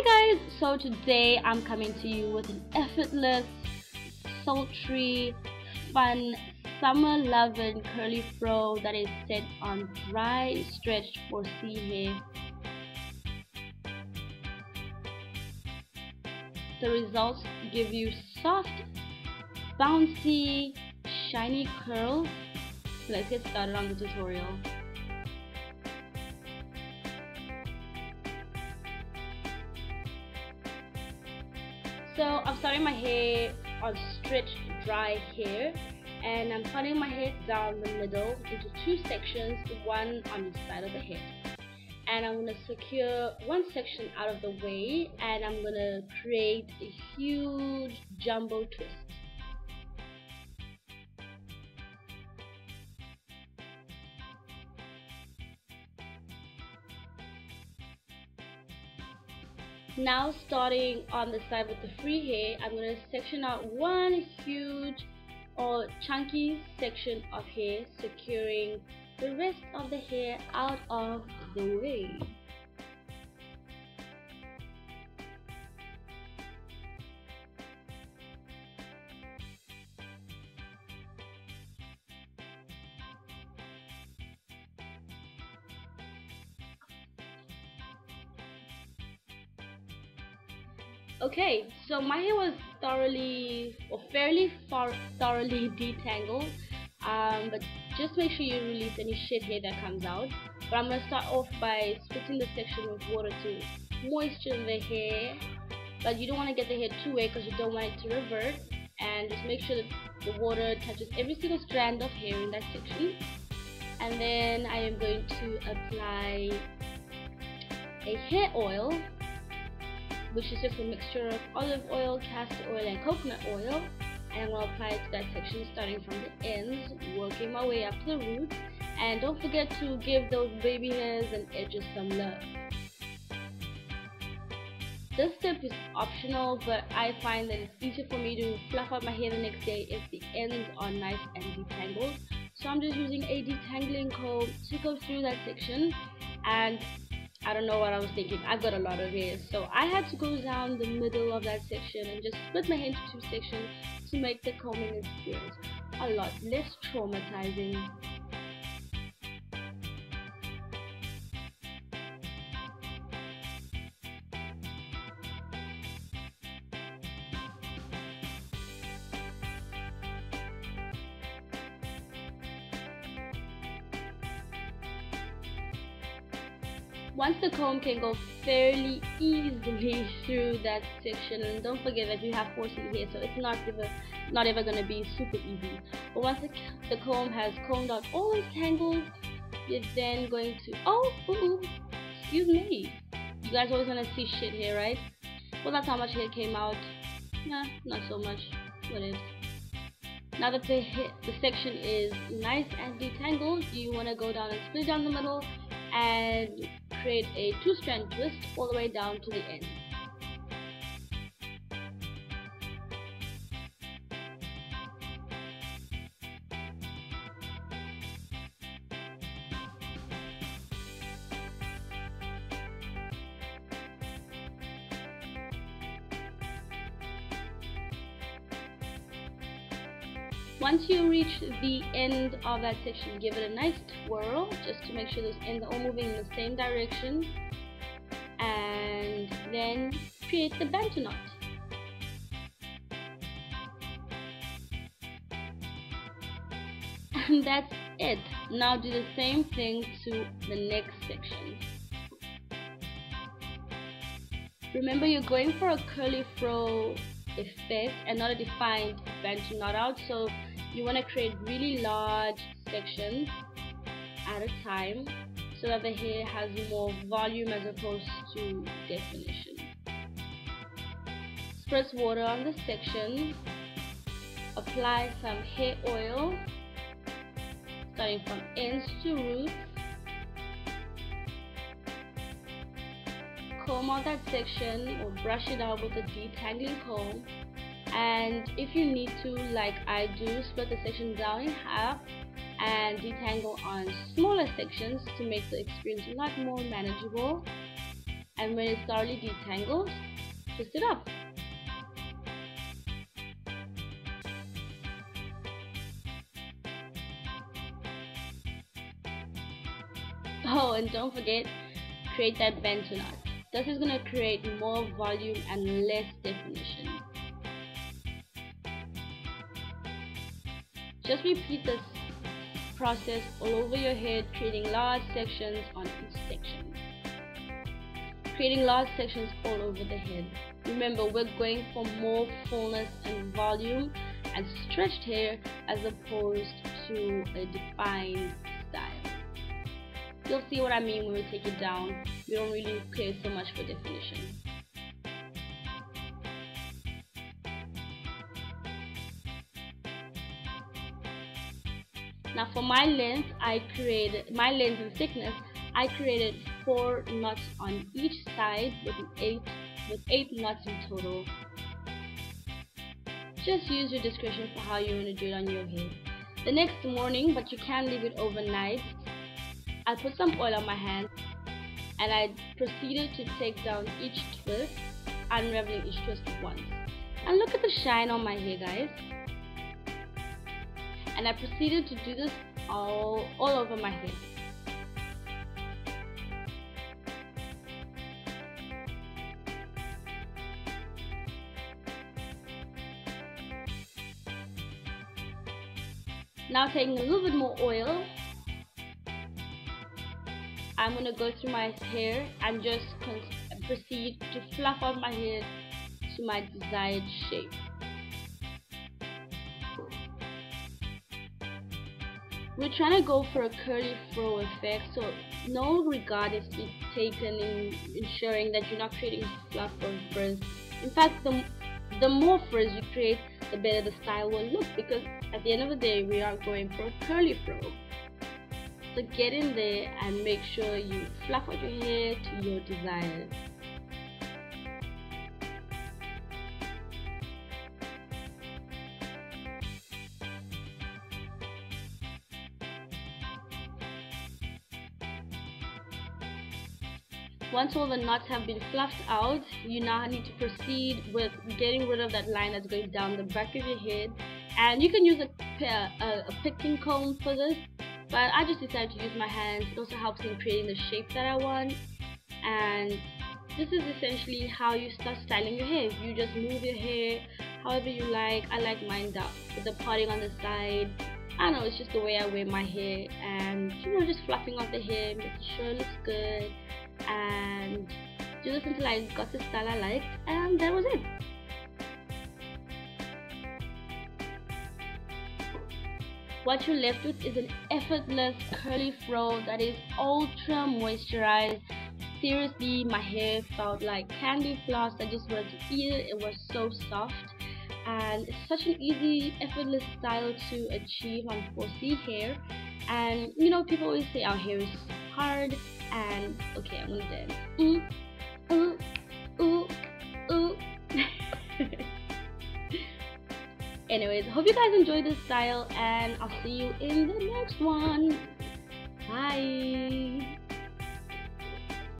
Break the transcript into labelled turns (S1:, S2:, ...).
S1: Hi guys, so today I'm coming to you with an effortless, sultry, fun, summer loving curly fro that is set on dry, stretched 4C hair. The results give you soft, bouncy, shiny curls. So let's get started on the tutorial. So I'm starting my hair on stretched dry hair, and I'm cutting my hair down the middle into two sections, one on each side of the head. And I'm going to secure one section out of the way, and I'm going to create a huge jumbo twist. Now starting on the side with the free hair, I'm going to section out one huge or chunky section of hair, securing the rest of the hair out of the way. Okay, so my hair was thoroughly or fairly thoroughly detangled, but just make sure you release any shit hair that comes out. But I'm gonna start off by splitting the section with water to moisture the hair, but you don't want to get the hair too wet because you don't want it to revert. And just make sure that the water touches every single strand of hair in that section. And then I am going to apply a hair oil, which is just a mixture of olive oil, castor oil, and coconut oil, and I'm going to apply it to that section starting from the ends, working my way up to the roots. And don't forget to give those baby hairs and edges some love. This step is optional, but I find that it's easier for me to fluff out my hair the next day if the ends are nice and detangled. So I'm just using a detangling comb to go through that section, and I don't know what I was thinking. I've got a lot of hair, so I had to go down the middle of that section and just split my hair into two sections to make the combing experience a lot less traumatizing. Once the comb can go fairly easily through that section, and don't forget that you have 4C hair, so it's not ever going to be super easy. But once the comb has combed out all those tangles, you're then going to excuse me. You guys always want to see shit hair, right? Well, that's how much hair came out. Nah, not so much. What is? Now that the section is nice and detangled, you want to go down and split down the middle and create a two-strand twist all the way down to the end. Once you reach the end of that section, give it a nice twirl just to make sure those ends are all moving in the same direction, and then create the bantu knot. And that's it. Now do the same thing to the next section. Remember, you're going for a curly fro effect and not a defined bantu knot out, so you want to create really large sections at a time so that the hair has more volume as opposed to definition. Spritz water on the section, apply some hair oil starting from ends to roots, comb out that section or brush it out with a detangling comb. And if you need to, like I do, split the section down in half and detangle on smaller sections to make the experience a lot more manageable. and when it's thoroughly detangled, twist it up. Oh, and don't forget, create that bento knot. This is going to create more volume and less definition. Just repeat this process all over your head, creating large sections on each section. Creating large sections all over the head. Remember, we're going for more fullness and volume and stretched hair as opposed to a defined style. You'll see what I mean when we take it down. We don't really care so much for definition. Now for my length, and thickness, I created 4 knots on each side with 8 knots in total. Just use your discretion for how you want to do it on your head. The next morning, but you can leave it overnight, I put some oil on my hand and I proceeded to take down each twist, unraveling each twist once. And look at the shine on my hair, guys. And I proceeded to do this all over my head. Now taking a little bit more oil, I'm going to go through my hair and just proceed to fluff out my hair to my desired shape. We're trying to go for a curly fro effect, so no regard is taken in ensuring that you're not creating fluff or frizz. In fact, the more frizz you create, the better the style will look, because at the end of the day, we are going for a curly fro. So get in there and make sure you fluff out your hair to your desire. Once all the knots have been fluffed out, you now need to proceed with getting rid of that line that's going down the back of your head. And you can use a picking comb for this, but I just decided to use my hands. It also helps in creating the shape that I want. And this is essentially how you start styling your hair. You just move your hair however you like. I like mine down with the parting on the side. I don't know, it's just the way I wear my hair, and just fluffing out the hair, making sure it looks good, and do this until I got the style I liked, and that was it. What you're left with is an effortless curly fro that is ultra moisturized. Seriously, my hair felt like candy floss. I just wanted to eat it. It was so soft, and it's such an easy, effortless style to achieve on 4C hair. And people always say our hair is hard, and okay, I'm gonna dance. Ooh, ooh, ooh. Anyways, I hope you guys enjoyed this style, and I'll see you in the next one. Bye.